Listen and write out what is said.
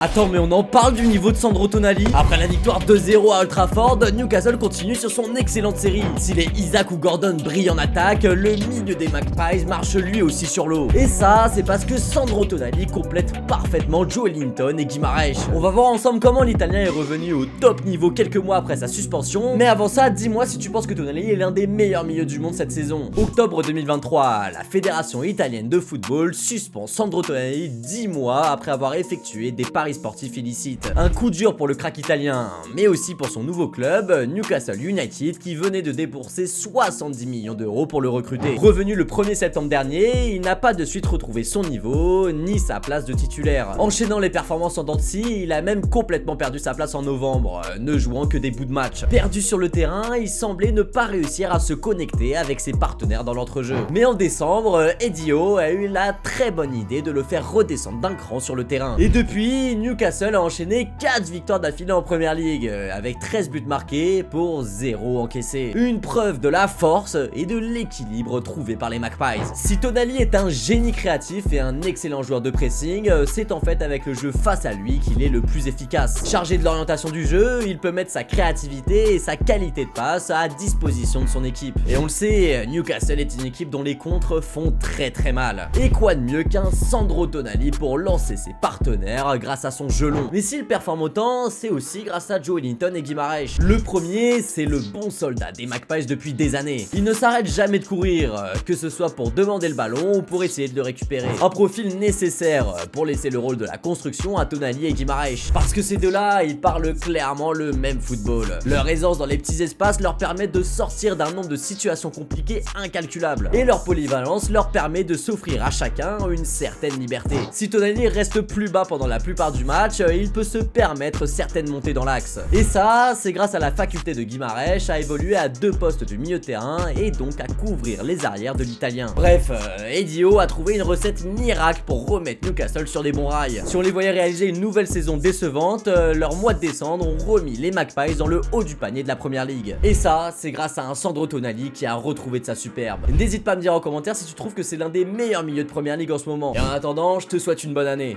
Attends, mais on en parle du niveau de Sandro Tonali? Après la victoire 2-0 à Old Trafford, Newcastle continue sur son excellente série. Si les Isaac ou Gordon brillent en attaque, le milieu des Magpies marche lui aussi sur l'eau. Et ça, c'est parce que Sandro Tonali complète parfaitement Joelinton et Guimarães. On va voir ensemble comment l'Italien est revenu au top niveau quelques mois après sa suspension. Mais avant ça, dis-moi si tu penses que Tonali est l'un des meilleurs milieux du monde cette saison. Octobre 2023, la Fédération italienne de football suspend Sandro Tonali 10 mois après avoir effectué des paris sportifs illicites. Un coup dur pour le crack italien, mais aussi pour son nouveau club, Newcastle United, qui venait de débourser 70 millions d'euros pour le recruter. Revenu le 1er septembre dernier, il n'a pas de suite retrouvé son niveau, ni sa place de titulaire. Enchaînant les performances en dents de scie, il a même complètement perdu sa place en novembre, ne jouant que des bouts de match. Perdu sur le terrain, il semblait ne pas réussir à se connecter avec ses partenaires dans l'entrejeu. Mais en décembre, Eddie Howe a eu la très bonne idée de le faire redescendre d'un cran sur le terrain. Et depuis, Newcastle a enchaîné 4 victoires d'affilée en Premier League, avec 13 buts marqués pour 0 encaissés. Une preuve de la force et de l'équilibre trouvé par les Magpies. Si Tonali est un génie créatif et un excellent joueur de pressing, c'est en fait avec le jeu face à lui qu'il est le plus efficace. Chargé de l'orientation du jeu, il peut mettre sa créativité et sa qualité de passe à disposition de son équipe. Et on le sait, Newcastle est une équipe dont les contres font très mal. Et quoi de mieux qu'un Sandro Tonali pour lancer ses partenaires grâce à son jeu long. Mais s'il performe autant, c'est aussi grâce à Joelinton et Guimarães. Le premier, c'est le bon soldat des Magpies depuis des années. Il ne s'arrête jamais de courir, que ce soit pour demander le ballon ou pour essayer de le récupérer. Un profil nécessaire pour laisser le rôle de la construction à Tonali et Guimarães. Parce que ces deux-là, ils parlent clairement le même football. Leur aisance dans les petits espaces leur permet de sortir d'un nombre de situations compliquées incalculables. Et leur polyvalence leur permet de s'offrir à chacun une certaine liberté. Si Tonali reste plus bas pendant la plupart du match, il peut se permettre certaines montées dans l'axe. Et ça, c'est grâce à la faculté de Guimarães à évoluer à 2 postes du milieu de terrain et donc à couvrir les arrières de l'Italien. Bref, Eddie Howe a trouvé une recette miracle pour remettre Newcastle sur des bons rails. Si on les voyait réaliser une nouvelle saison décevante, leur mois de décembre ont remis les Magpies dans le haut du panier de la Première Ligue. Et ça, c'est grâce à un Sandro Tonali qui a retrouvé de sa superbe. N'hésite pas à me dire en commentaire si tu trouves que c'est l'un des meilleurs milieux de Première Ligue en ce moment. Et en attendant, je te souhaite une bonne année.